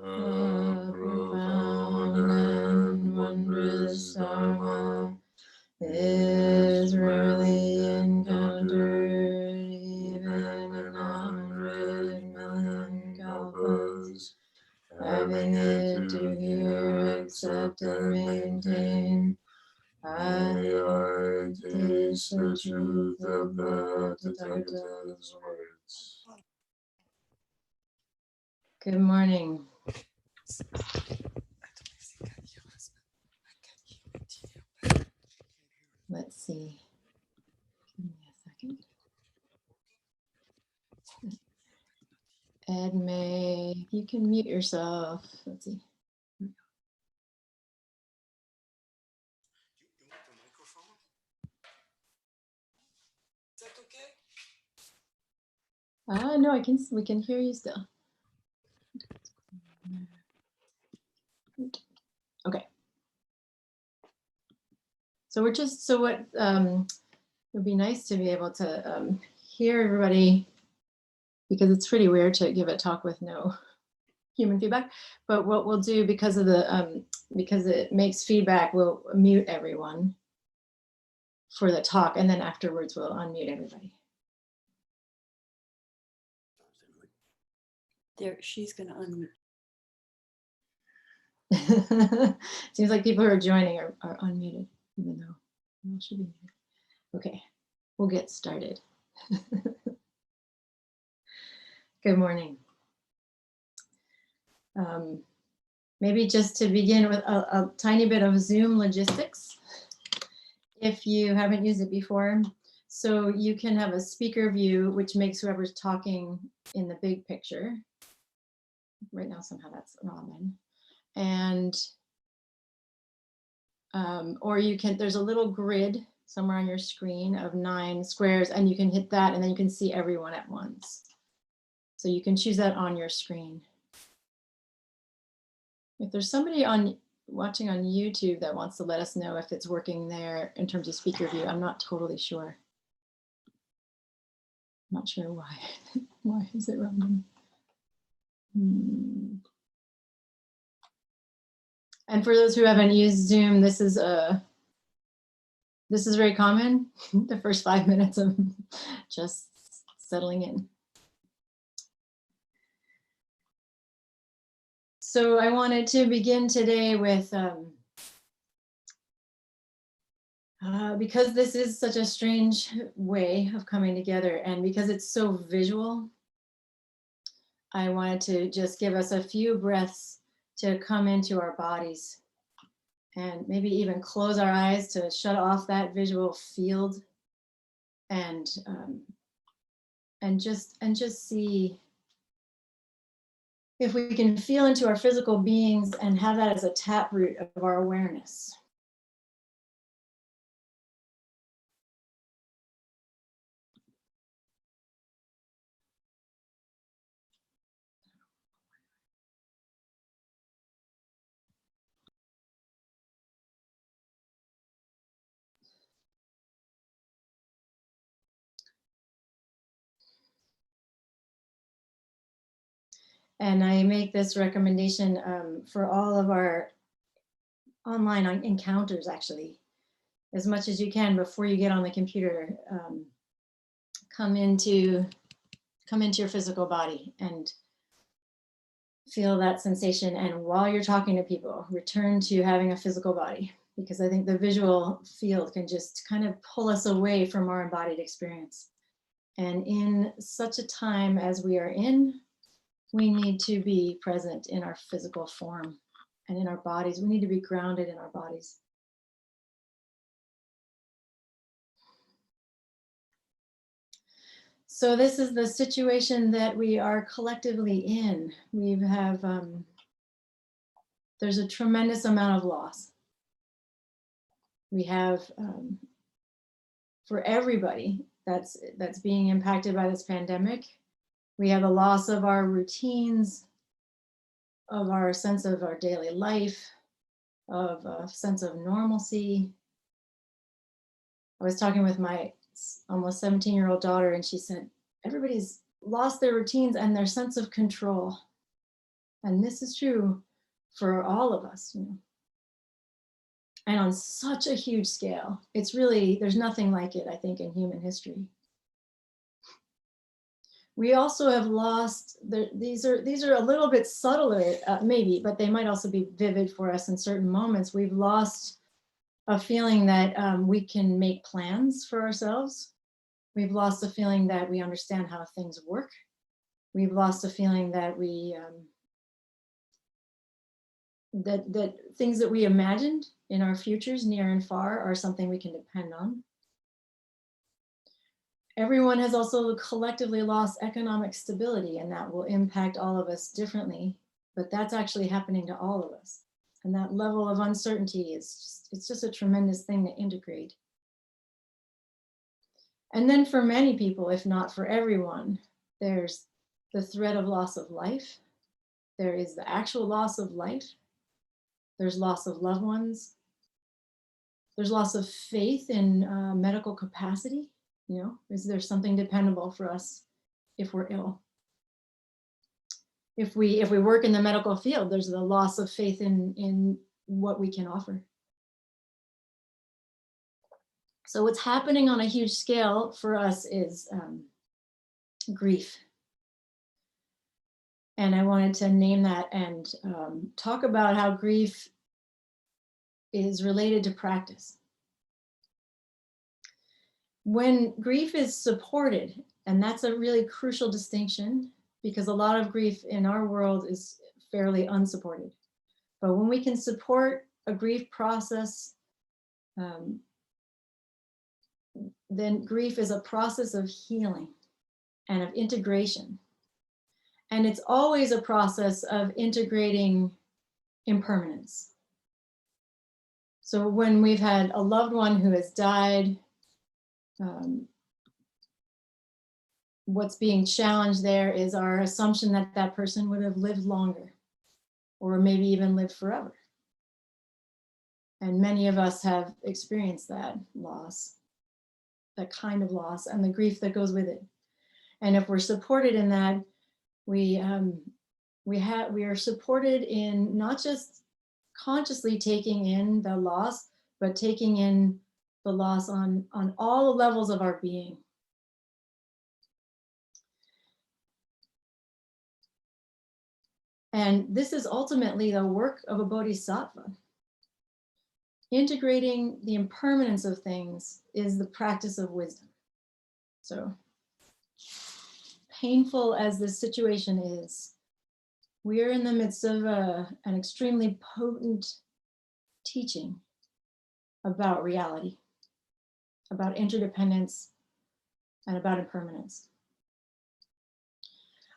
profound and wondrous Dharma is rarely encountered even in 100 million kalpas. Having it to hear, accept, and maintain, I taste the truth of the Tathagata's words. Good morning. Let's see. Give me a second. Ed May, you can mute yourself. Let's see. No, we can hear you still. Okay. So it would be nice to be able to hear everybody, because it's pretty weird to give a talk with no human feedback. But what we'll do, because it makes feedback, we'll mute everyone for the talk, and then afterwards we'll unmute everybody. There, she's going to unmute. Seems like people who are joining are unmuted, even though they should be muted. Okay, we'll get started. Good morning. Maybe just to begin with a tiny bit of Zoom logistics, if you haven't used it before. So you can have a speaker view, which makes whoever's talking in the big picture. Right now, somehow that's Ramen. And, or you can, there's a little grid somewhere on your screen of 9 squares, and you can hit that, and then you can see everyone at once. So you can choose that on your screen. If there's somebody watching on YouTube that wants to let us know if it's working there in terms of speaker view, I'm not totally sure. I'm not sure why. Why is it random? And for those who haven't used Zoom, this is very common. The first 5 minutes of just settling in. So I wanted to begin today with, because this is such a strange way of coming together, and because it's so visual, I wanted to just give us a few breaths to come into our bodies, and maybe even close our eyes to shut off that visual field, and just see if we can feel into our physical beings and have that as a taproot of our awareness. And I make this recommendation for all of our online encounters, actually, as much as you can before you get on the computer. Come into your physical body and feel that sensation. And while you're talking to people, return to having a physical body, because I think the visual field can just kind of pull us away from our embodied experience. And in such a time as we are in, we need to be present in our physical form and in our bodies. We need to be grounded in our bodies. So this is the situation that we are collectively in. There's a tremendous amount of loss. We have, for everybody that's being impacted by this pandemic, we have a loss of our routines, of our sense of our daily life, of a sense of normalcy. I was talking with my almost 17-year-old daughter, and she said, everybody's lost their routines and their sense of control. And this is true for all of us, you know, and on such a huge scale. It's really, there's nothing like it, I think, in human history. We also have lost, these are a little bit subtler, maybe, but they might also be vivid for us in certain moments. We've lost a feeling that we can make plans for ourselves. We've lost a feeling that we understand how things work. We've lost a feeling that that things that we imagined in our futures, near and far, are something we can depend on. Everyone has also collectively lost economic stability, and that will impact all of us differently, but that's actually happening to all of us. And that level of uncertainty is it's just a tremendous thing to integrate. And then for many people, if not for everyone, there's the threat of loss of life. There is the actual loss of life. There's loss of loved ones. There's loss of faith in medical capacity. You know, is there something dependable for us if we're ill? If we work in the medical field, there's the loss of faith in what we can offer. So what's happening on a huge scale for us is grief. And I wanted to name that and talk about how grief is related to practice. When grief is supported, and that's a really crucial distinction, because a lot of grief in our world is fairly unsupported. But when we can support a grief process, then grief is a process of healing and of integration. And it's always a process of integrating impermanence. So when we've had a loved one who has died, what's being challenged there is our assumption that that person would have lived longer, or maybe even lived forever. And many of us have experienced that loss, that kind of loss, and the grief that goes with it. And if we're supported in that, we are supported in not just consciously taking in the loss, but taking in the loss on all the levels of our being. And this is ultimately the work of a bodhisattva. Integrating the impermanence of things is the practice of wisdom. So, painful as this situation is, we are in the midst of an extremely potent teaching about reality, about interdependence, and about impermanence.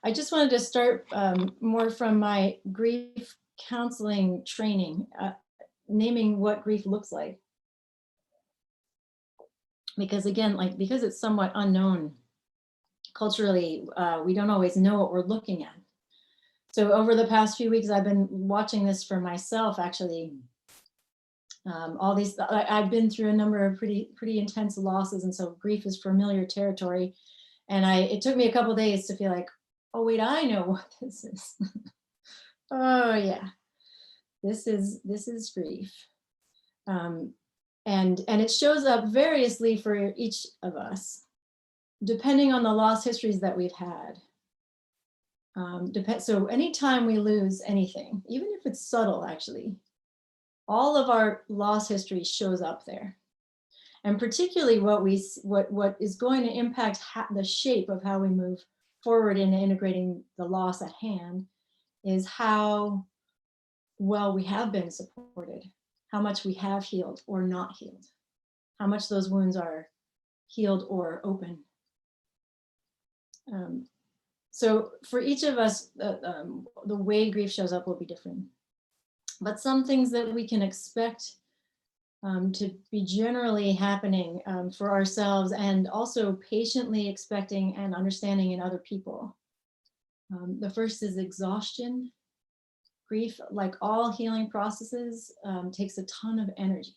I just wanted to start more from my grief counseling training, naming what grief looks like. Because again, because it's somewhat unknown culturally, we don't always know what we're looking at. So over the past few weeks, I've been watching this for myself, actually. I've been through a number of pretty intense losses, and so grief is familiar territory. And it took me a couple of days to feel like, oh wait, I know what this is. Oh yeah, this is grief, and it shows up variously for each of us, depending on the loss histories that we've had. So anytime we lose anything, even if it's subtle, actually, all of our loss history shows up there. And particularly what is going to impact the shape of how we move forward in integrating the loss at hand is how well we have been supported, how much we have healed or not healed, how much those wounds are healed or open. So for each of us, the way grief shows up will be different. But some things that we can expect to be generally happening for ourselves, and also patiently expecting and understanding in other people. The first is exhaustion. Grief, like all healing processes, takes a ton of energy.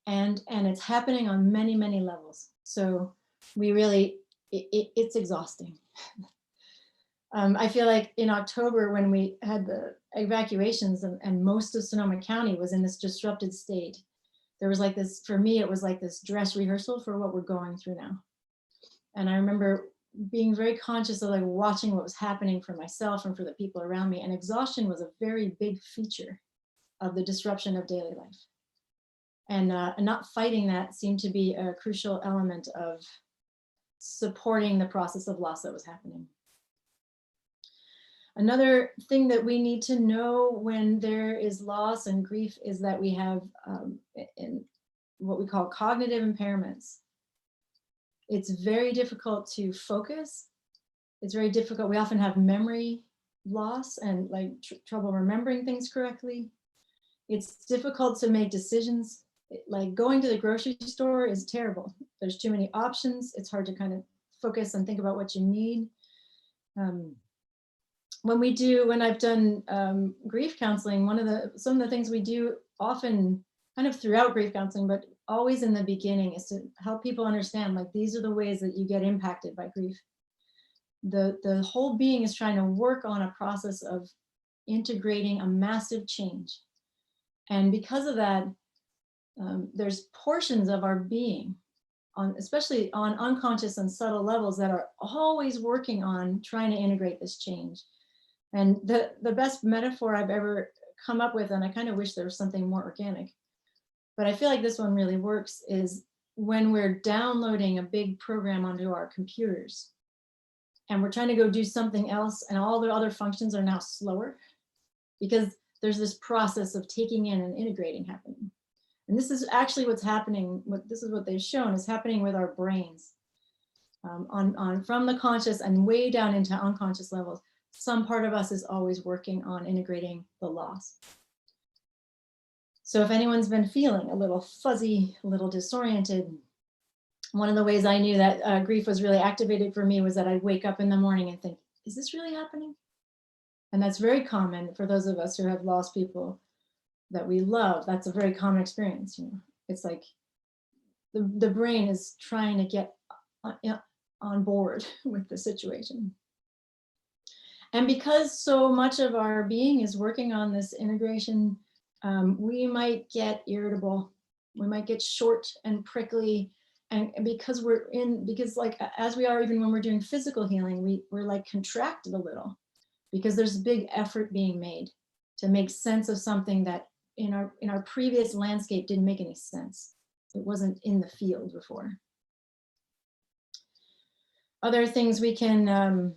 And it's happening on many, many levels. So we really, it's exhausting. I feel like in October when we had the evacuations and most of Sonoma County was in this disrupted state, there was like this, for me, it was like this dress rehearsal for what we're going through now. And I remember being very conscious of like watching what was happening for myself and for the people around me. And exhaustion was a very big feature of the disruption of daily life. And not fighting that seemed to be a crucial element of supporting the process of loss that was happening. Another thing that we need to know when there is loss and grief is that we have in what we call cognitive impairments. It's very difficult to focus. It's very difficult. We often have memory loss and like trouble remembering things correctly. It's difficult to make decisions. Like going to the grocery store is terrible. There's too many options. It's hard to kind of focus and think about what you need. When I've done grief counseling, some of the things we do often kind of throughout grief counseling, but always in the beginning, is to help people understand, like, these are the ways that you get impacted by grief. The whole being is trying to work on a process of integrating a massive change. And because of that, there's portions of our being, especially on unconscious and subtle levels, that are always working on trying to integrate this change. And the best metaphor I've ever come up with, and I kind of wish there was something more organic, but I feel like this one really works, is when we're downloading a big program onto our computers and we're trying to go do something else, and all the other functions are now slower because there's this process of taking in and integrating happening. And this is actually what's happening. This is what they've shown is happening with our brains, from the conscious and way down into unconscious levels. Some part of us is always working on integrating the loss. So if anyone's been feeling a little fuzzy, a little disoriented, one of the ways I knew that grief was really activated for me was that I'd wake up in the morning and think, is this really happening? And that's very common for those of us who have lost people that we love. That's a very common experience. You know, it's like the brain is trying to get on board with the situation. And because so much of our being is working on this integration, we might get irritable. We might get short and prickly. And because like as we are even when we're doing physical healing, we're like contracted a little because there's a big effort being made to make sense of something that in our previous landscape didn't make any sense. It wasn't in the field before. Other things we can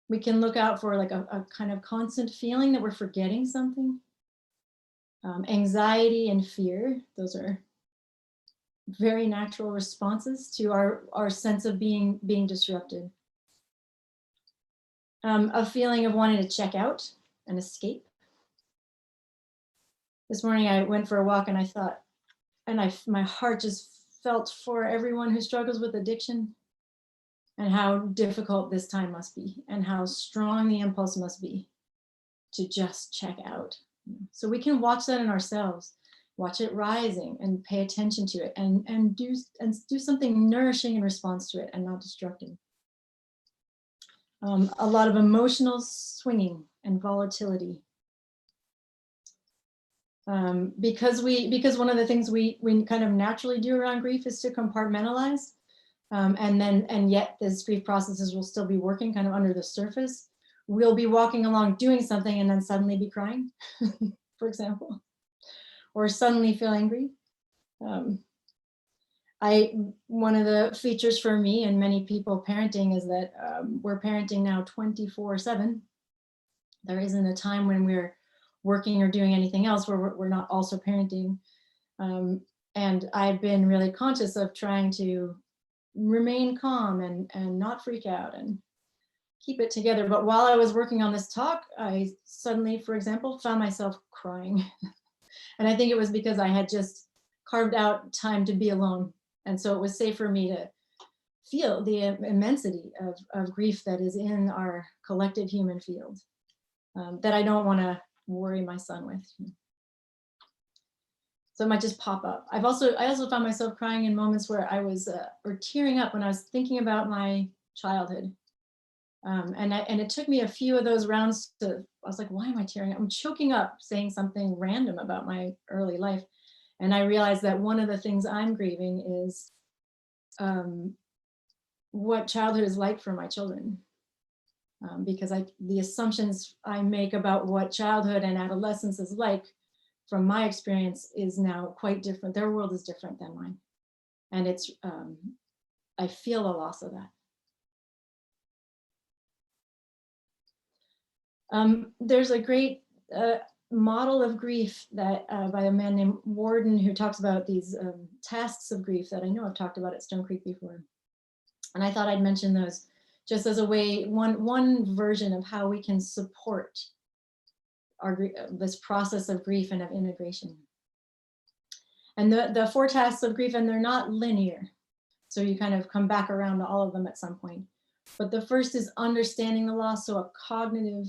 look out for, like a kind of constant feeling that we're forgetting something. Anxiety and fear, those are very natural responses to our sense of being disrupted. A feeling of wanting to check out and escape. This morning I went for a walk and I thought, my heart just felt for everyone who struggles with addiction, and how difficult this time must be, and how strong the impulse must be to just check out. So we can watch that in ourselves, watch it rising and pay attention to it, and do something nourishing in response to it and not destructive. A lot of emotional swinging and volatility. Because one of the things we kind of naturally do around grief is to compartmentalize. And yet these grief processes will still be working kind of under the surface. We'll be walking along doing something and then suddenly be crying, for example, or suddenly feel angry. One of the features for me and many people parenting is that we're parenting now 24/7. There isn't a time when we're working or doing anything else where we're not also parenting. And I've been really conscious of trying to remain calm and not freak out and keep it together. But while I was working on this talk, I suddenly, for example, found myself crying. And I think it was because I had just carved out time to be alone. And so it was safe for me to feel the immensity of grief that is in our collective human field, that I don't want to worry my son with. So it might just pop up. I also found myself crying in moments where I was, or tearing up when I was thinking about my childhood And it took me a few of those rounds to, I was like, why am I tearing up? I'm choking up saying something random about my early life. And I realized that one of the things I'm grieving is what childhood is like for my children. Because the assumptions I make about what childhood and adolescence is like from my experience is now quite different. Their world is different than mine. And it's, I feel the loss of that. There's a great model of grief that by a man named Warden, who talks about these tasks of grief that I know I've talked about at Stone Creek before. And I thought I'd mention those just as a way, one version of how we can support our this process of grief and of integration. And the 4 tasks of grief, and they're not linear. So you kind of come back around to all of them at some point. But the first is understanding the loss, so a cognitive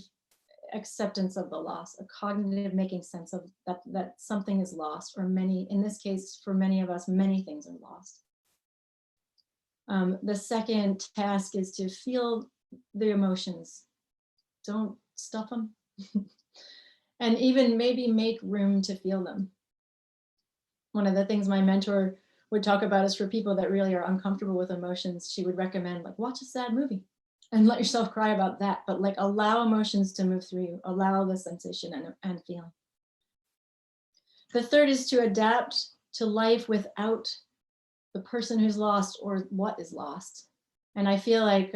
acceptance of the loss, a cognitive making sense of that something is lost, or many, in this case, for many of us, many things are lost. The second task is to feel the emotions. Don't stuff them. And even maybe make room to feel them. One of the things my mentor would talk about is for people that really are uncomfortable with emotions, she would recommend, like, watch a sad movie and let yourself cry about that, but like allow emotions to move through you, allow the sensation and feeling. The third is to adapt to life without the person who's lost or what is lost. And I feel like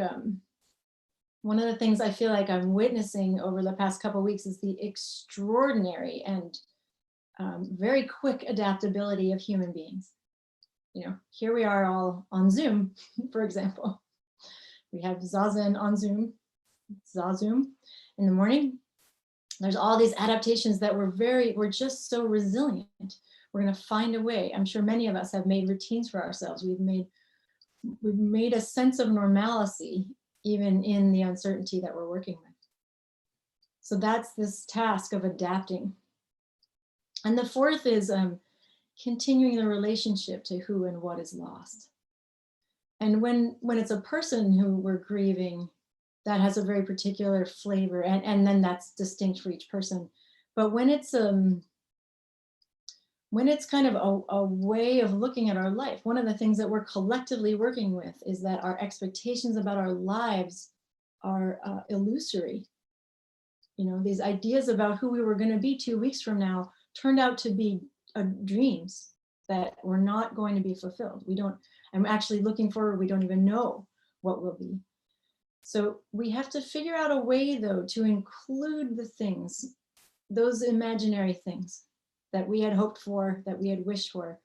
one of the things I feel like I'm witnessing over the past couple of weeks is the extraordinary and very quick adaptability of human beings. You know, here we are all on Zoom, for example. We have Zazen on Zoom, Zazoom in the morning. There's all these adaptations that we're just so resilient. We're going to find a way. I'm sure many of us have made routines for ourselves. We've made a sense of normalcy even in the uncertainty that we're working with. So that's this task of adapting. And the fourth is continuing the relationship to who and what is lost. And when it's a person who we're grieving, that has a very particular flavor, and then that's distinct for each person. But when it's kind of a way of looking at our life, one of the things that we're collectively working with is that our expectations about our lives are illusory. You know, these ideas about who we were going to be 2 weeks from now turned out to be dreams that were not going to be fulfilled. I'm actually looking forward, we don't even know what will be. So we have to figure out a way, though, to include the things, those imaginary things that we had hoped for, that we had wished for,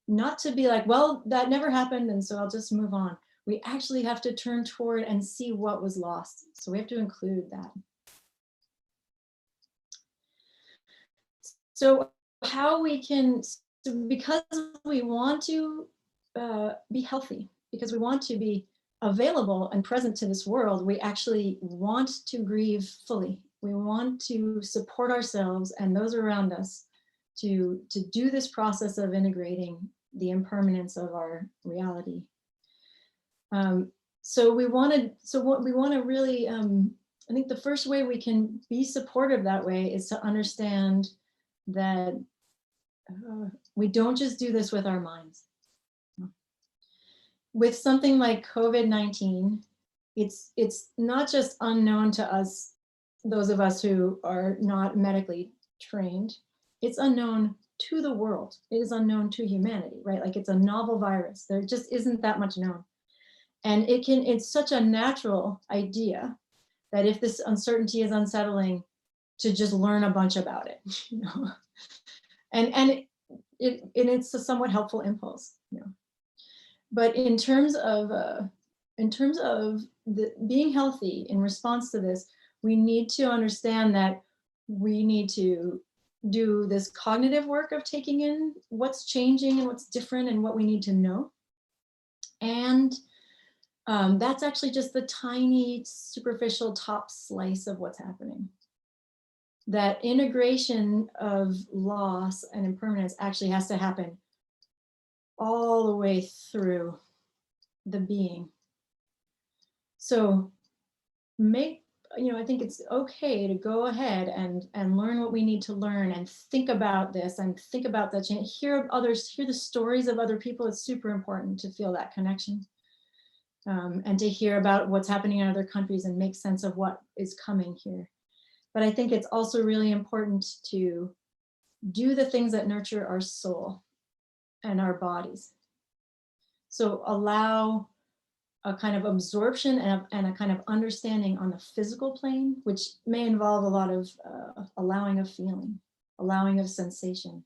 not to be like, well, that never happened, and so I'll just move on. We actually have to turn toward and see what was lost. So we have to include that. So how we can, because we want to be healthy, because we want to be available and present to this world, we actually want to grieve fully. We want to support ourselves and those around us to do this process of integrating the impermanence of our reality. So what we want to really, I think the first way we can be supportive that way is to understand that we don't just do this with our minds. With something like COVID-19, it's not just unknown to us, those of us who are not medically trained, it's unknown to the world. It is unknown to humanity, right? Like, it's a novel virus. There just isn't that much known. And it's such a natural idea that if this uncertainty is unsettling, to just learn a bunch about it, you know? And it's a somewhat helpful impulse, you know. But in terms of being healthy in response to this, we need to understand that we need to do this cognitive work of taking in what's changing and what's different and what we need to know. And that's actually just the tiny superficial top slice of what's happening. That integration of loss and impermanence actually has to happen all the way through the being. So I think it's okay to go ahead and learn what we need to learn and think about this and think about that change. Hear others, hear the stories of other people. It's super important to feel that connection. And to hear about what's happening in other countries and make sense of what is coming here. But I think it's also really important to do the things that nurture our soul and our bodies. So allow a kind of absorption and a kind of understanding on the physical plane, which may involve a lot of allowing of feeling, allowing of sensation.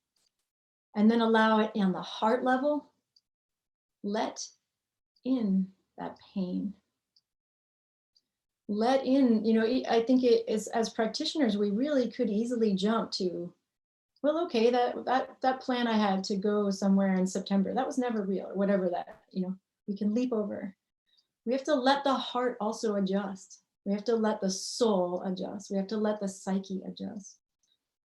And then allow it on the heart level, let in that pain. Let in, I think it is, as practitioners, we really could easily jump to, well, okay, that plan I had to go somewhere in September, that was never real, or whatever that, we can leap over. We have to let the heart also adjust. We have to let the soul adjust. We have to let the psyche adjust.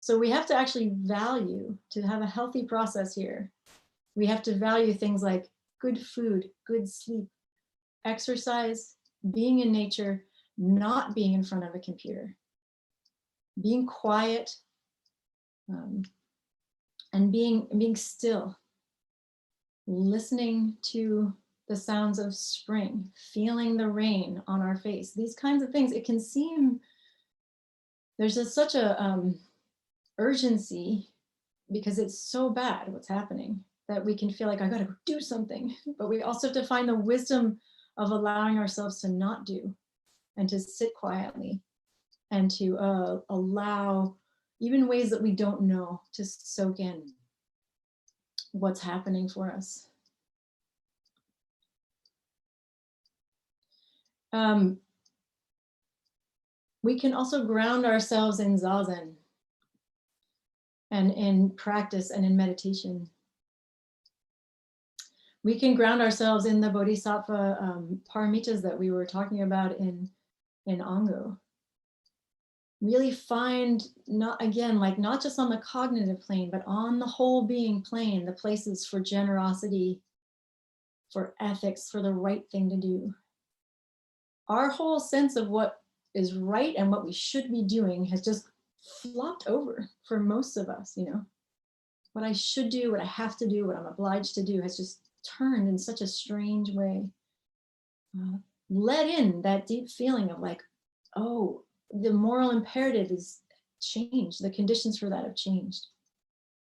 So we have to actually value, to have a healthy process here, we have to value things like good food, good sleep, exercise, being in nature, not being in front of a computer, being quiet, and being still, listening to the sounds of spring, feeling the rain on our face, these kinds of things. It can seem there's such a urgency because it's so bad what's happening that we can feel like I got to do something, but we also have to find the wisdom of allowing ourselves to not do and to sit quietly and to allow even ways that we don't know to soak in what's happening for us. We can also ground ourselves in zazen and in practice and in meditation. We can ground ourselves in the bodhisattva paramitas that we were talking about in Ango. Really find, not just on the cognitive plane, but on the whole being plane, the places for generosity, for ethics, for the right thing to do. Our whole sense of what is right and what we should be doing has just flopped over for most of us, What I should do, what I have to do, what I'm obliged to do has just turned in such a strange way. Let in that deep feeling of like, oh, the moral imperative is changed. The conditions for that have changed.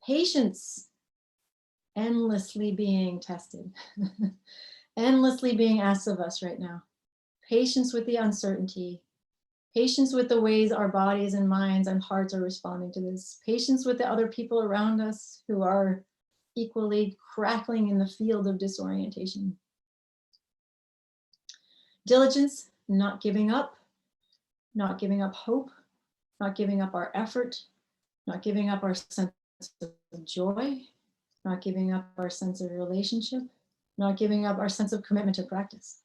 Patience, endlessly being tested, endlessly being asked of us right now. Patience with the uncertainty, patience with the ways our bodies and minds and hearts are responding to this, patience with the other people around us who are equally crackling in the field of disorientation. Diligence, not giving up hope, not giving up our effort, not giving up our sense of joy, not giving up our sense of relationship, not giving up our sense of commitment to practice.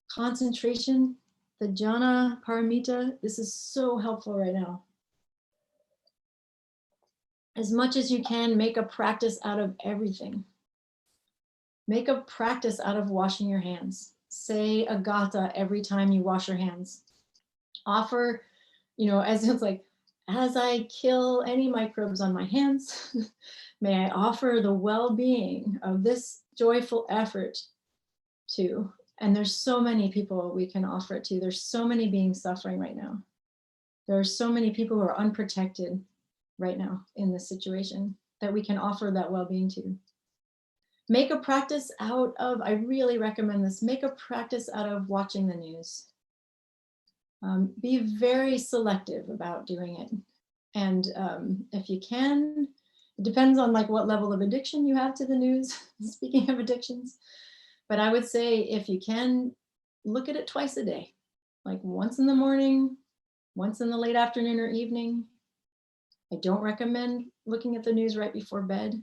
Concentration, the jhana paramita, this is so helpful right now. As much as you can, make a practice out of everything. Make a practice out of washing your hands. Say a gatha every time you wash your hands. Offer, as it's like, as I kill any microbes on my hands, may I offer the well-being of this joyful effort to. And there's so many people we can offer it to. There's so many beings suffering right now. There are so many people who are unprotected right now in this situation that we can offer that well-being to. Make a practice out of, I really recommend this, make a practice out of watching the news. Be very selective about doing it. And if you can, it depends on what level of addiction you have to the news, speaking of addictions. But I would say if you can, look at it twice a day, like once in the morning, once in the late afternoon or evening. I don't recommend looking at the news right before bed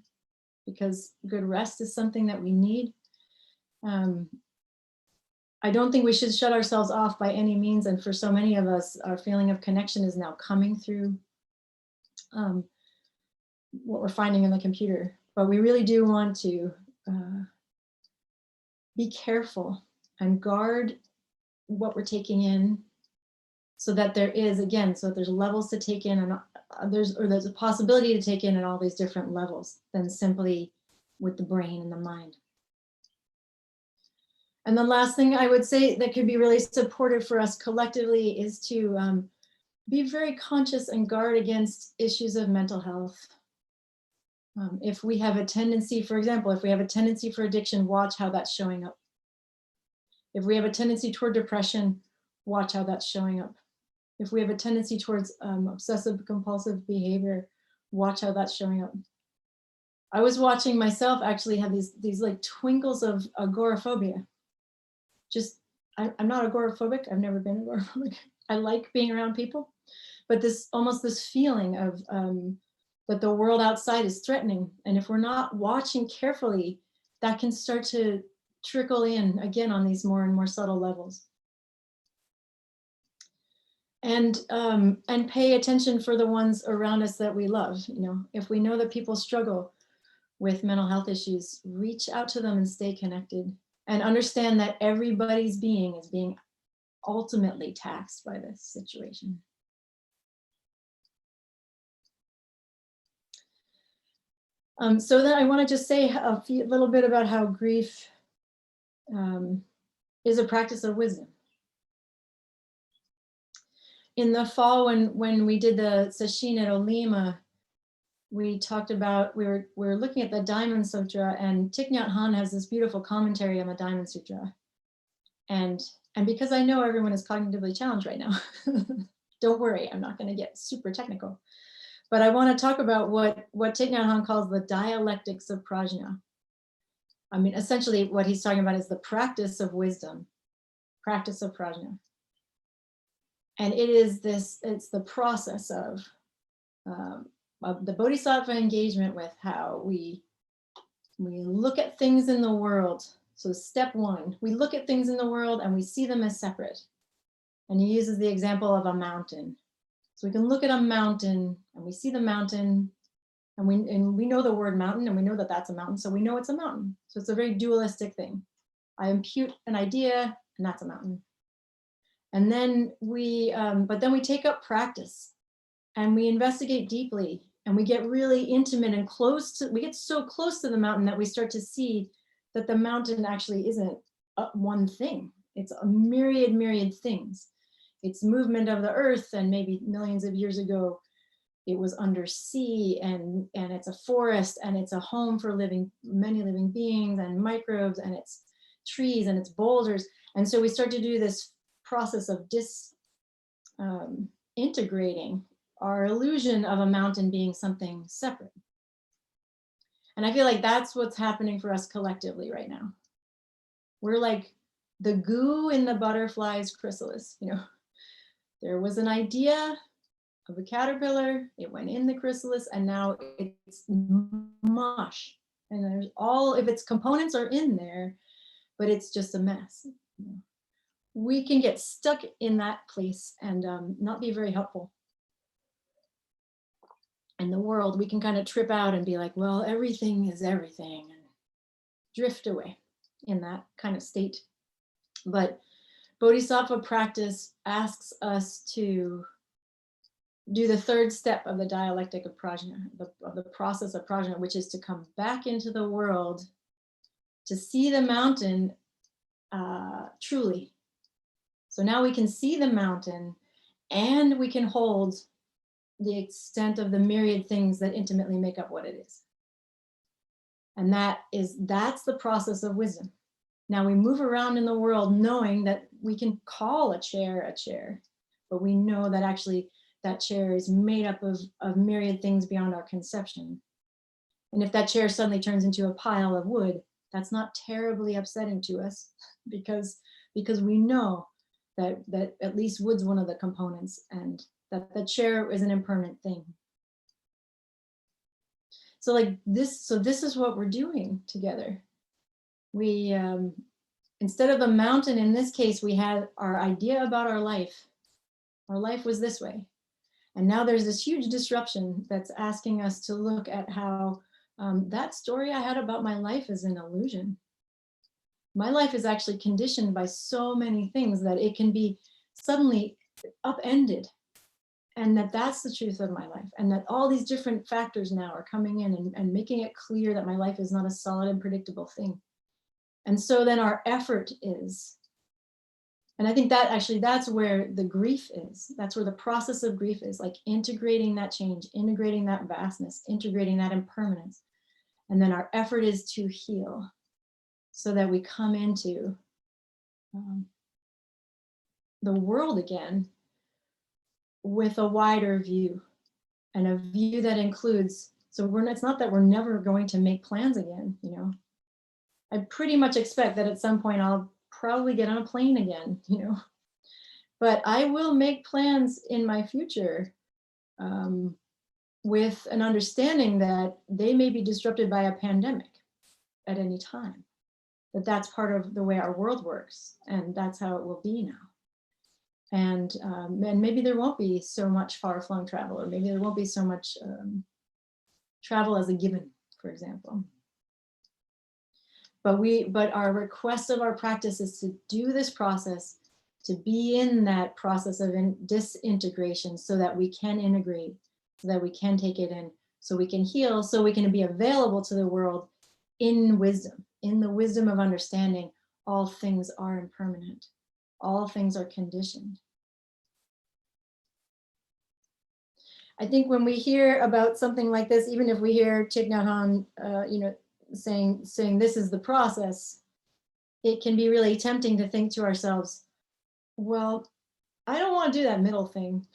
because good rest is something that we need. I don't think we should shut ourselves off by any means. And for so many of us, our feeling of connection is now coming through what we're finding in the computer. But we really do want to be careful and guard what we're taking in, so that there is, again, so there's levels to take in, and there's a possibility to take in at all these different levels than simply with the brain and the mind. And the last thing I would say that could be really supportive for us collectively is to be very conscious and guard against issues of mental health. If we have a tendency, for example, if we have a tendency for addiction, watch how that's showing up. If we have a tendency toward depression, watch how that's showing up. If we have a tendency towards obsessive compulsive behavior, watch how that's showing up. I was watching myself actually have these like twinkles of agoraphobia. Just, I'm not agoraphobic. I've never been agoraphobic. I like being around people, but this almost this feeling of that the world outside is threatening. And if we're not watching carefully, that can start to trickle in again on these more and more subtle levels. And pay attention for the ones around us that we love. You know, if we know that people struggle with mental health issues, reach out to them and stay connected, and understand that everybody's being is being ultimately taxed by this situation. So then I want to just say a little bit about how grief is a practice of wisdom. In the fall, when we did the session at Olima, we talked about, we were looking at the Diamond Sutra, and Thich Nhat Hanh has this beautiful commentary on the Diamond Sutra. And because I know everyone is cognitively challenged right now, don't worry, I'm not going to get super technical. But I want to talk about what Thich Nhat Hanh calls the dialectics of prajna. I mean, essentially what he's talking about is the practice of wisdom, practice of prajna. And it is this, it's the process of the bodhisattva engagement with how we look at things in the world. So step one, we look at things in the world and we see them as separate. And he uses the example of a mountain. So we can look at a mountain and we see the mountain, and we know the word mountain, and we know that that's a mountain. So we know it's a mountain. So it's a very dualistic thing. I impute an idea and that's a mountain. And then but then we take up practice and we investigate deeply, and we get really intimate and we get so close to the mountain that we start to see that the mountain actually isn't one thing. It's a myriad things. It's movement of the earth, and maybe millions of years ago, it was under sea, and it's a forest, and it's a home for many living beings and microbes, and it's trees and it's boulders. And so we start to do this process of integrating our illusion of a mountain being something separate. And I feel like that's what's happening for us collectively right now. We're like the goo in the butterfly's chrysalis. You know, there was an idea of a caterpillar, it went in the chrysalis, and now it's mush. And there's all of its components are in there, but it's just a mess. You know, we can get stuck in that place and not be very helpful. In the world, we can kind of trip out and be like, well, everything is everything, and drift away in that kind of state. But Bodhisattva practice asks us to do the third step of the dialectic of prajna, of the process of prajna, which is to come back into the world, to see the mountain truly. So now we can see the mountain, and we can hold the extent of the myriad things that intimately make up what it is. And that's the process of wisdom. Now we move around in the world knowing that we can call a chair, but we know that actually that chair is made up of myriad things beyond our conception. And if that chair suddenly turns into a pile of wood, that's not terribly upsetting to us because we know that at least wood's one of the components, and that the chair is an impermanent thing. So this is what we're doing together. We, instead of the mountain, in this case, we had our idea about our life. Our life was this way. And now there's this huge disruption that's asking us to look at how that story I had about my life is an illusion. My life is actually conditioned by so many things that it can be suddenly upended, and that's the truth of my life, and that all these different factors now are coming in and making it clear that my life is not a solid and predictable thing. And so then our effort is, and I think that actually that's where the grief is. That's where the process of grief is, like integrating that change, integrating that vastness, integrating that impermanence. And then our effort is to heal so that we come into the world again with a wider view, and a view that includes, so it's not that we're never going to make plans again, you know. I pretty much expect that at some point I'll probably get on a plane again, you know, but I will make plans in my future with an understanding that they may be disrupted by a pandemic at any time, that that's part of the way our world works, and that's how it will be now. And maybe there won't be so much far-flung travel, or maybe there won't be so much travel as a given, for example. But our request of our practice is to do this process, to be in that process of disintegration, so that we can integrate, so that we can take it in, so we can heal, so we can be available to the world in wisdom, in the wisdom of understanding all things are impermanent, all things are conditioned. I think when we hear about something like this, even if we hear Thich Nhat Hanh, you know, saying this is the process, it can be really tempting to think to ourselves, well, I don't want to do that middle thing.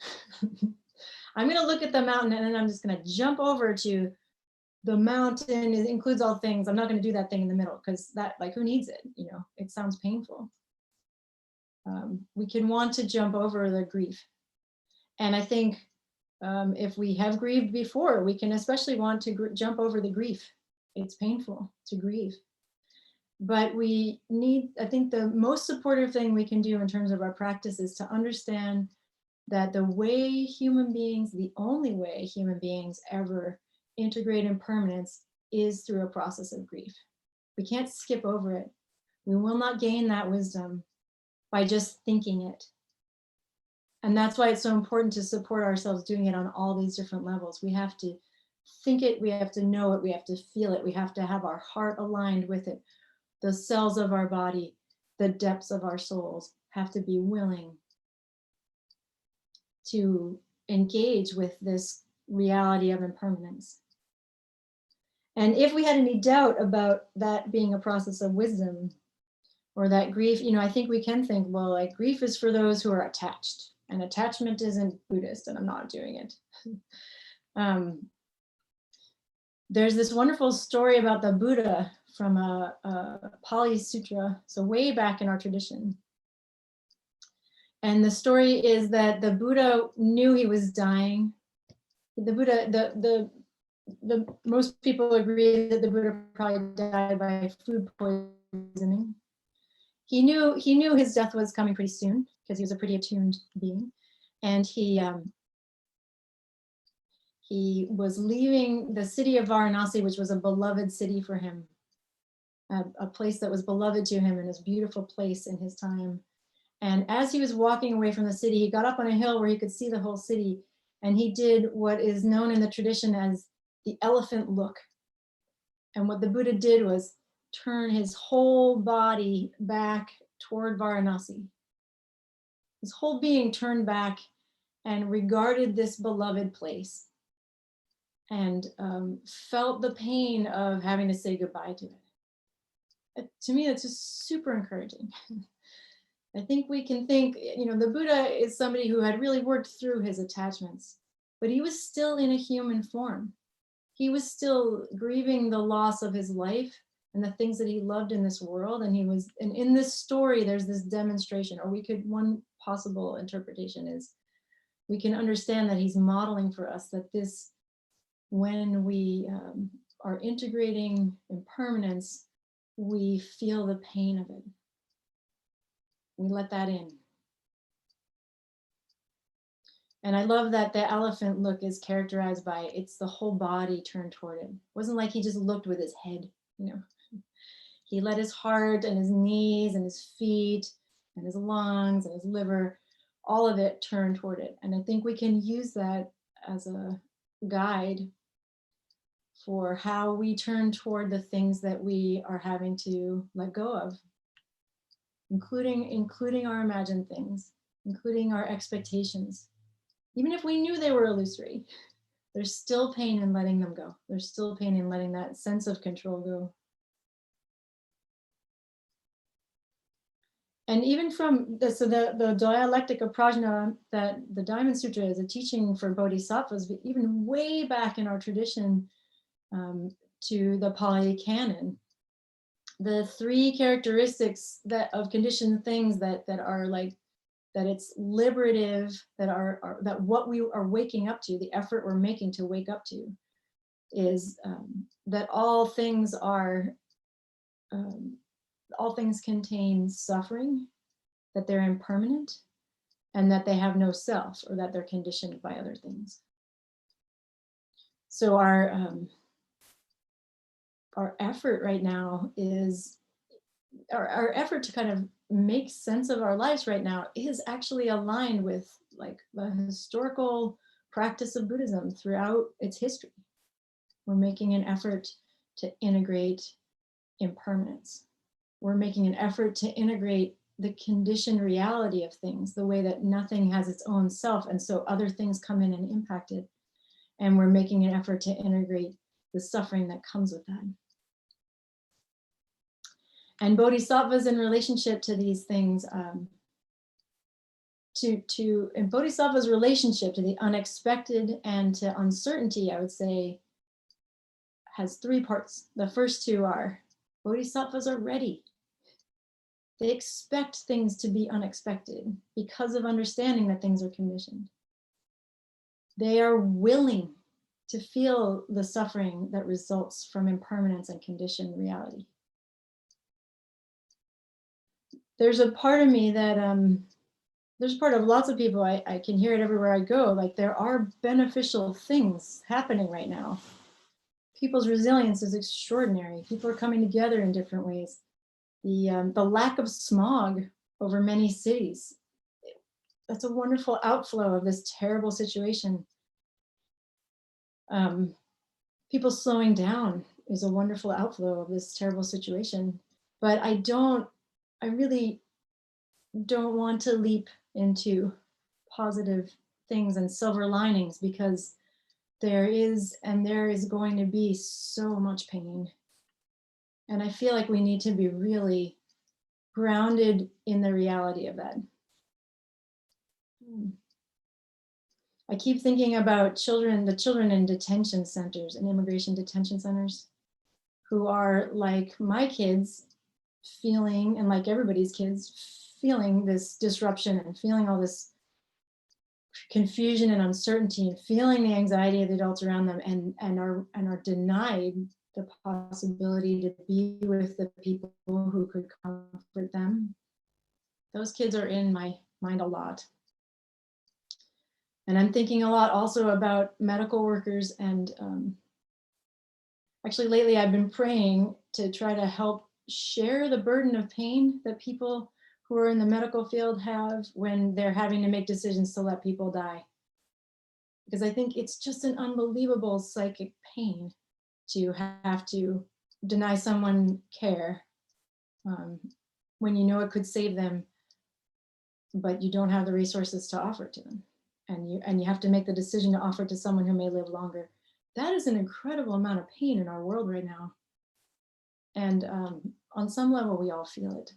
I'm going to look at the mountain and then I'm just going to jump over to the mountain. It includes all things. I'm not going to do that thing in the middle, because that, like, who needs it? You know, it sounds painful. We can want to jump over the grief. And I think if we have grieved before, we can especially want to jump over the grief. It's painful to grieve. But we need, I think the most supportive thing we can do in terms of our practice is to understand that the way human beings, the only way human beings ever integrate impermanence is through a process of grief. We can't skip over it. We will not gain that wisdom by just thinking it. And that's why it's so important to support ourselves doing it on all these different levels. We have to think it, we have to know it, we have to feel it, we have to have our heart aligned with it. The cells of our body, the depths of our souls have to be willing to engage with this reality of impermanence. And if we had any doubt about that being a process of wisdom, or that grief, you know, I think we can think, well, like, grief is for those who are attached, and attachment isn't Buddhist, and I'm not doing it. There's this wonderful story about the Buddha from a Pali Sutra, so way back in our tradition. And the story is that the Buddha knew he was dying. The Buddha, most people agree that the Buddha probably died by food poisoning. He knew his death was coming pretty soon, because he was a pretty attuned being. And he was leaving the city of Varanasi, which was a beloved city for him, a place that was beloved to him, and this beautiful place in his time. And as he was walking away from the city, he got up on a hill where he could see the whole city, and he did what is known in the tradition as the elephant look. And what the Buddha did was turn his whole body back toward Varanasi. His whole being turned back and regarded this beloved place, and felt the pain of having to say goodbye to it. To me, that's just super encouraging. I think we can think, you know, the Buddha is somebody who had really worked through his attachments, but he was still in a human form. He was still grieving the loss of his life and the things that he loved in this world. And in this story, there's this demonstration, or one possible interpretation is, we can understand that he's modeling for us that this, when we are integrating impermanence, we feel the pain of it. We let that in. And I love that the elephant look is characterized by, it's the whole body turned toward it. It wasn't like he just looked with his head, you know. He let his heart and his knees and his feet and his lungs and his liver, all of it turn toward it. And I think we can use that as a guide for how we turn toward the things that we are having to let go of, including our imagined things, including our expectations. Even if we knew they were illusory, there's still pain in letting them go. There's still pain in letting that sense of control go. And even from the dialectic of prajna, that the Diamond Sutra is a teaching for bodhisattvas, but even way back in our tradition, to the Pali Canon, the three characteristics that of conditioned things that are like, that it's liberative, that what we are waking up to, the effort we're making to wake up to, is that all things contain suffering, that they're impermanent, and that they have no self, or that they're conditioned by other things. So our effort right now is, our effort to kind of make sense of our lives right now is actually aligned with like the historical practice of Buddhism throughout its history. We're making an effort to integrate impermanence. We're making an effort to integrate the conditioned reality of things, the way that nothing has its own self, and so other things come in and impact it. And we're making an effort to integrate the suffering that comes with that. And bodhisattvas in relationship to these things, in bodhisattva's relationship to the unexpected and to uncertainty, I would say, has three parts. The first two are, bodhisattvas are ready. They expect things to be unexpected because of understanding that things are conditioned. They are willing to feel the suffering that results from impermanence and conditioned reality. There's a part of me that, there's part of lots of people, I can hear it everywhere I go, like there are beneficial things happening right now. People's resilience is extraordinary. People are coming together in different ways. The lack of smog over many cities, that's a wonderful outflow of this terrible situation. People slowing down is a wonderful outflow of this terrible situation. But I really don't want to leap into positive things and silver linings, because there is going to be so much pain. And I feel like we need to be really grounded in the reality of that. I keep thinking about the children in detention centers and immigration detention centers, who are like my kids, feeling, and like everybody's kids, feeling this disruption and feeling all this confusion and uncertainty, and feeling the anxiety of the adults around them, and are denied the possibility to be with the people who could comfort them. Those kids are in my mind a lot. And I'm thinking a lot also about medical workers, and actually lately I've been praying to try to help share the burden of pain that people who are in the medical field have when they're having to make decisions to let people die. Because I think it's just an unbelievable psychic pain to have to deny someone care when you know it could save them, but you don't have the resources to offer to them. And you have to make the decision to offer to someone who may live longer. That is an incredible amount of pain in our world right now. And on some level, we all feel it.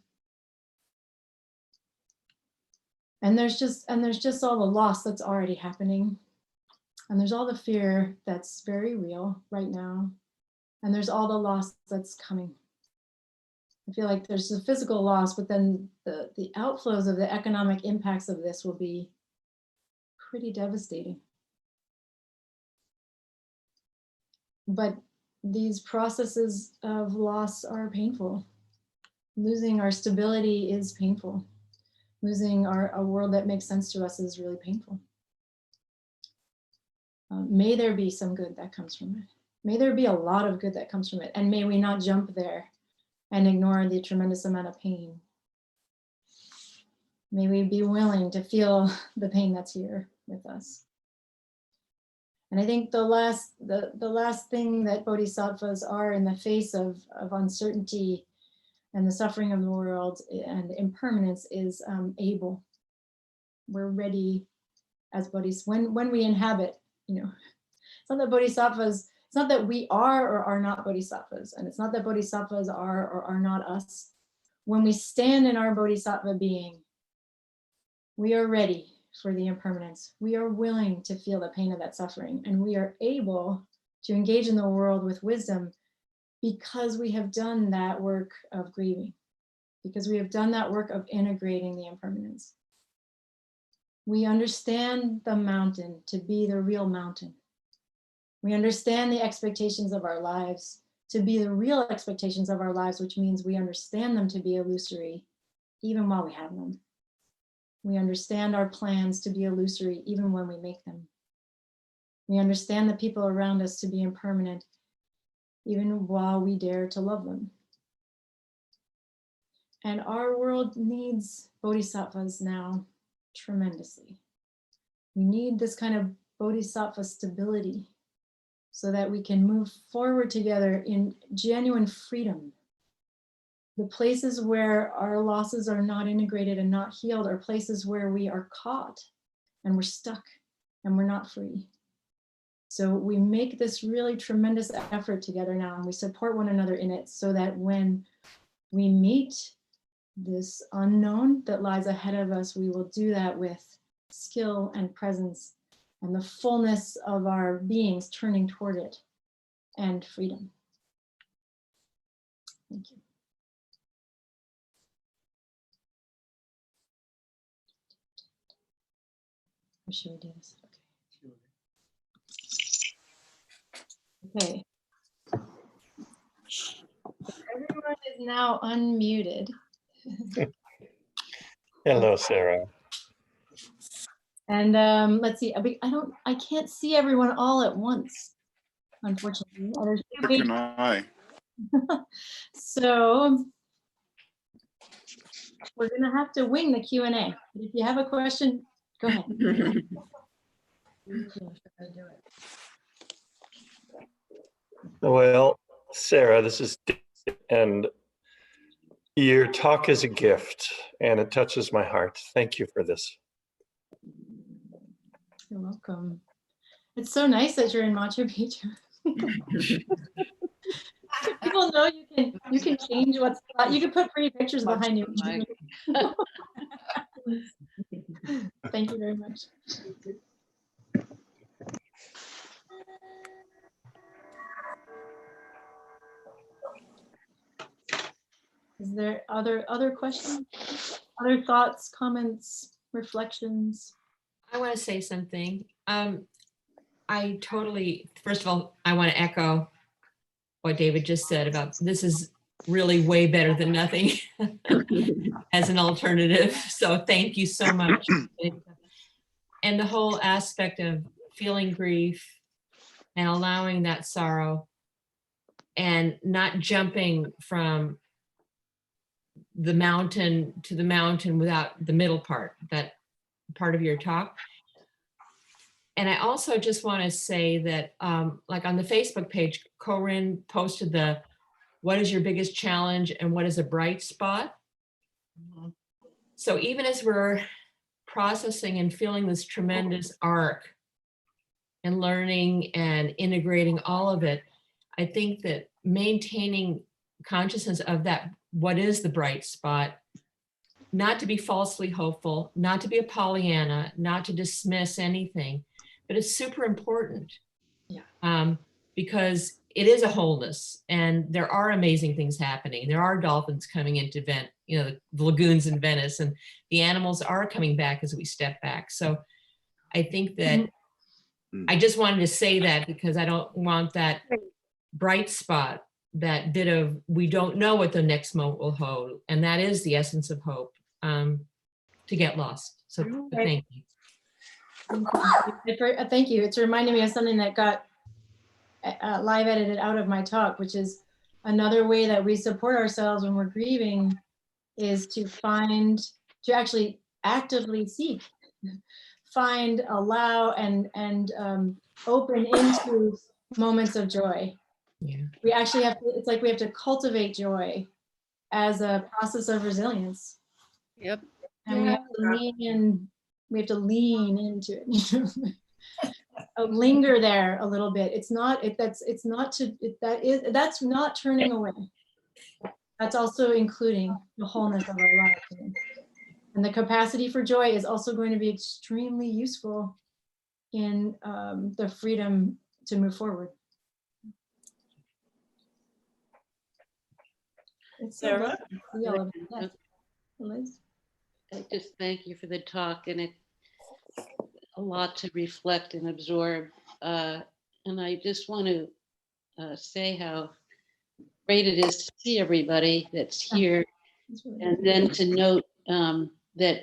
And there's just all the loss that's already happening. And there's all the fear that's very real right now. And there's all the loss that's coming. I feel like there's a physical loss, but then the outflows of the economic impacts of this will be pretty devastating. But these processes of loss are painful. Losing our stability is painful. Losing a world that makes sense to us is really painful. May there be some good that comes from it. May there be a lot of good that comes from it. And may we not jump there and ignore the tremendous amount of pain. May we be willing to feel the pain that's here with us. And I think the last thing that bodhisattvas are in the face of uncertainty and the suffering of the world and impermanence is able. We're ready as bodhisattvas. When we inhabit, it's not that bodhisattvas, it's not that we are or are not bodhisattvas, and it's not that bodhisattvas are or are not us. When we stand in our bodhisattva being, we are ready for the impermanence. We are willing to feel the pain of that suffering, and we are able to engage in the world with wisdom because we have done that work of grieving, because we have done that work of integrating the impermanence. We understand the mountain to be the real mountain. We understand the expectations of our lives to be the real expectations of our lives, which means we understand them to be illusory, even while we have them. We understand our plans to be illusory, even when we make them. We understand the people around us to be impermanent, even while we dare to love them. And our world needs bodhisattvas now tremendously. We need this kind of bodhisattva stability so that we can move forward together in genuine freedom. The places where our losses are not integrated and not healed are places where we are caught and we're stuck and we're not free. So we make this really tremendous effort together now, and we support one another in it so that when we meet this unknown that lies ahead of us, we will do that with skill and presence and the fullness of our beings turning toward it and freedom. Thank you. Or should we do this? Okay. Everyone is now unmuted. Hello, Sarah. And let's see. I can't see everyone all at once, unfortunately. Can I? So we're gonna have to wing the Q&A. If you have a question, go ahead. Well, Sarah, this is Dave, and your talk is a gift, and it touches my heart. Thank you for this. You're welcome. It's so nice that you're in Machu Picchu. People know you can change what's you can put pretty pictures behind you. Thank you very much. Is there other questions? Other thoughts, comments, reflections? I want to say something. I totally, first of all, I want to echo what David just said about this is really way better than nothing as an alternative. So thank you so much. And the whole aspect of feeling grief and allowing that sorrow and not jumping from the mountain to the mountain without the middle part, that part of your talk. And I also just want to say that like on the Facebook page, Corinne posted what is your biggest challenge and what is a bright spot? Mm-hmm. So even as we're processing and feeling this tremendous arc and learning and integrating all of it, I think that maintaining consciousness of that, what is the bright spot, not to be falsely hopeful, not to be a Pollyanna, not to dismiss anything, but it's super important. Yeah. Because it is a wholeness and there are amazing things happening. There are dolphins coming into the lagoons in Venice, and the animals are coming back as we step back. So I think that I just wanted to say that because I don't want that bright spot, that bit of, we don't know what the next moment will hold. And that is the essence of hope, to get lost. So thank you. Thank you. It's reminding me of something that got live edited out of my talk, which is Another way that we support ourselves when we're grieving is to actually actively seek, find, allow, and open into moments of joy. Yeah. We actually have to, it's like we have to cultivate joy as a process of resilience. Yep. And we have to lean into it. Linger there a little bit. That's not turning away. That's also including the wholeness of our lives. And the capacity for joy is also going to be extremely useful in the freedom to move forward. It's so Sarah? lovely to see all of it. Yes. Liz? I just thank you for the talk, and it's a lot to reflect and absorb. And I just want to say how great it is to see everybody that's here, It's really and then to note that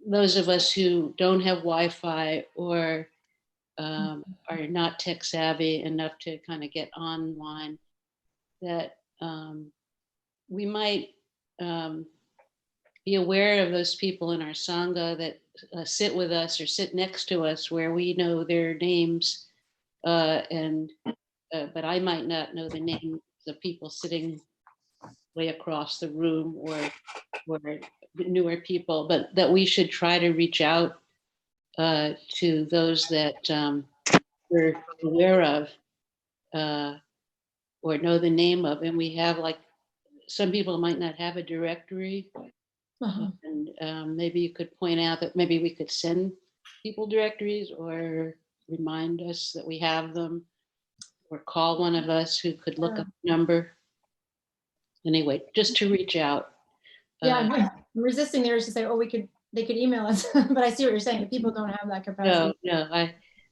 those of us who don't have Wi-Fi or are not tech savvy enough to kind of get online, that we might be aware of those people in our Sangha that sit with us or sit next to us where we know their names, but I might not know the names of people sitting way across the room, or newer people, but that we should try to reach out to those that we're aware of or know the name of. And we have, like, some people might not have a directory. And maybe you could point out that maybe we could send people directories or remind us that we have them, or call one of us who could look up the number. Anyway, just to reach out. Yeah, I'm resisting the urge to say, oh, they could email us, but I see what you're saying. People don't have that capacity. No,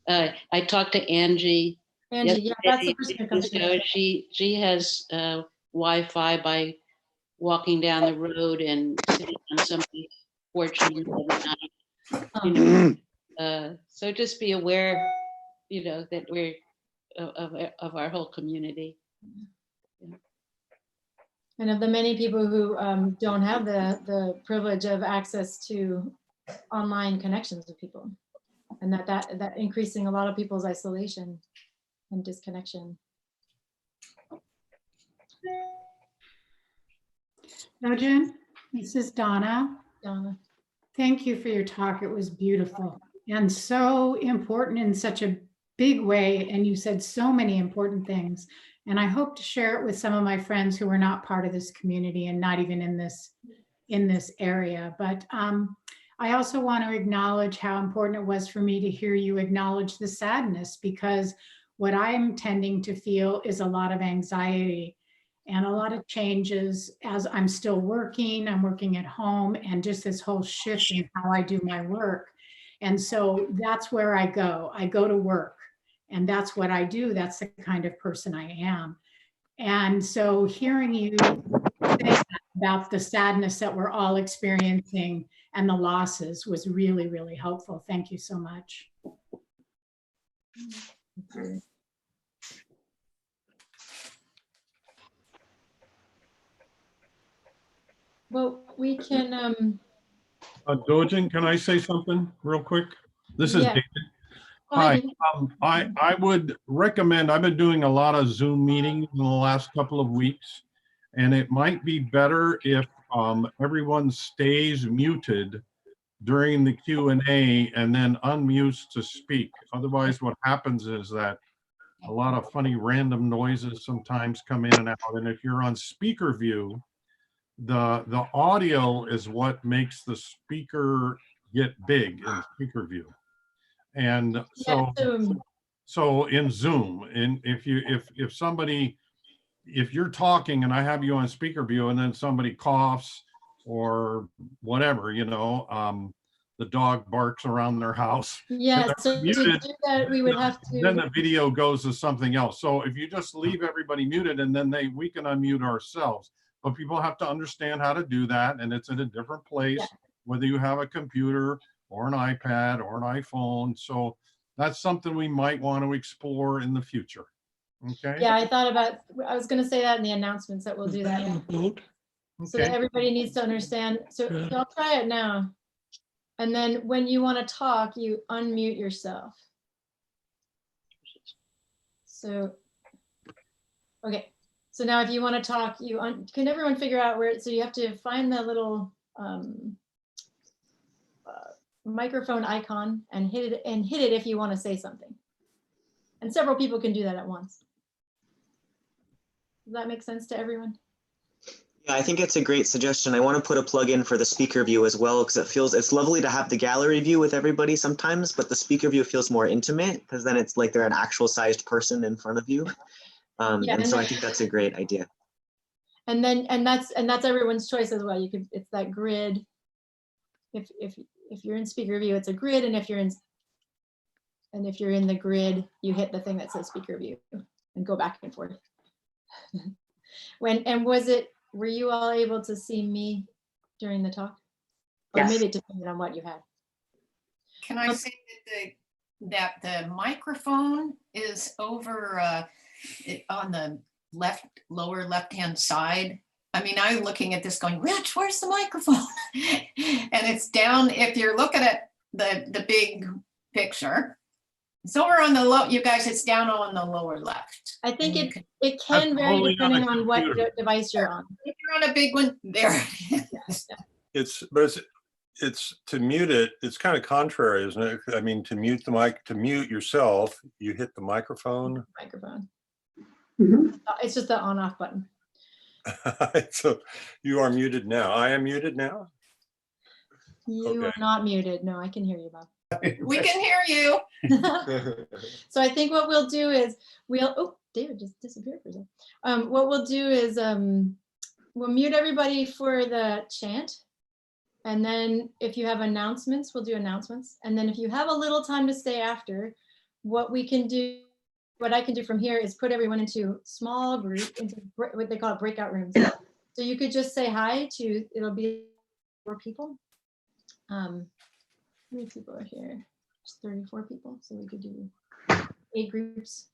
I talked to Angie. Angie, yeah, that's the person who comes to So she has Wi-Fi by walking down the road and sitting on somebody's porch in the middle of the night. So just be aware, that we're of our whole community. And of the many people who don't have the privilege of access to online connections with people, and that increasing a lot of people's isolation and disconnection. Dojin, this is Donna. Donna. Thank you for your talk. It was beautiful and so important in such a big way. And you said so many important things. And I hope to share it with some of my friends who are not part of this community and not even in this area. But I also want to acknowledge how important it was for me to hear you acknowledge the sadness, because what I'm tending to feel is a lot of anxiety and a lot of changes as I'm still working. I'm working at home, and just this whole shift in how I do my work. And so that's where I go. I go to work, and that's what I do. That's the kind of person I am. And so hearing you say about the sadness that we're all experiencing and the losses was really, really helpful. Thank you so much. Well, we can. Dojin, can I say something real quick? This is Yeah. David. Go ahead, Hi. I would recommend, I've been doing a lot of Zoom meetings in the last couple of weeks, and it might be better if everyone stays muted during the Q&A and then unmutes to speak. Otherwise, what happens is that a lot of funny random noises sometimes come in and out. And if you're on speaker view, the audio is what makes the speaker get big in speaker view. And so in Zoom, and if you're talking and I have you on speaker view and then somebody coughs or whatever, the dog barks around their house. Yeah, so to do that, we would have to. Then the video goes to something else. So if you just leave everybody muted, and then we can unmute ourselves. But people have to understand how to do that, and it's in a different place, whether you have a computer or an iPad or an iPhone. So that's something we might want to explore in the future. Okay. Yeah, I was gonna say that in the announcements that we'll do that. So that Okay. everybody needs to understand. So I'll try it now. And then when you want to talk, you unmute yourself. So, okay. So now if you want to talk, can everyone figure out where, so you have to find the little microphone icon and hit it if you want to say something. And several people can do that at once. Does that make sense to everyone? Yeah, I think it's a great suggestion. I want to put a plug in for the speaker view as well, because it's lovely to have the gallery view with everybody sometimes, but the speaker view feels more intimate because then it's like they're an actual sized person in front of you. Yeah, and so I think that's a great idea. And that's everyone's choice as well. It's that grid. If you're in speaker view, it's a grid, and if you're in the grid, you hit the thing that says speaker view and go back and forth. Were you all able to see me during the talk? Or Yes. maybe it depended on what you had. Can I say that the microphone is over on the lower left-hand side? I mean, I'm looking at this going, Rich, where's the microphone? And it's down, if you're looking at the big picture, it's over on the low, you guys, it's down on the lower left. I think And it can That's vary only on a depending on what computer. device you're on. if you're on a big one, there it is. It's to mute it. It's kind of contrary, isn't it? I mean, to mute the mic, to mute yourself, you hit the microphone. Microphone. Mhm. It's just the on-off button. So you are muted now. I am muted now. You are Okay. not muted. No, I can hear you, Bob. We can hear you. So I think what we'll do is oh, David just disappeared for a second. What we'll do is we'll mute everybody for the chant. And then if you have announcements, we'll do announcements. And then if you have a little time to stay after, what I can do from here is put everyone into small group, into what they call breakout rooms. So you could just say hi to, it'll be 4 people. How many people are here? Just 34 people. So we could do 8 groups.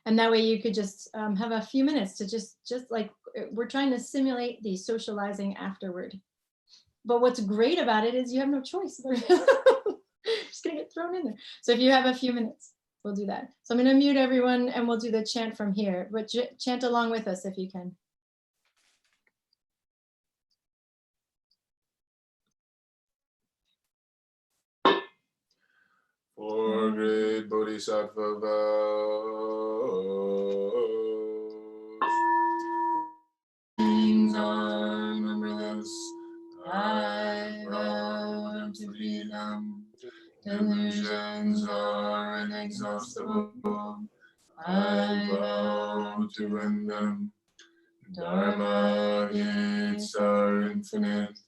And that way you could just have a few minutes to just like, we're trying to simulate the socializing afterward. But what's great about it is you have no choice. Just gonna get thrown in there. So if you have a few minutes, we'll do that. So I'm gonna mute everyone and we'll do the chant from here, but chant along with us if you can. For great Bodhisattva vows, are numberless. I vow to be them. Delusions are inexhaustible. I vow to end them. Dharma gates are infinite.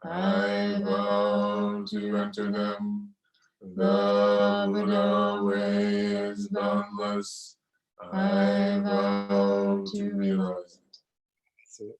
I vow to enter them. The Buddha way is boundless. I vow to realize it.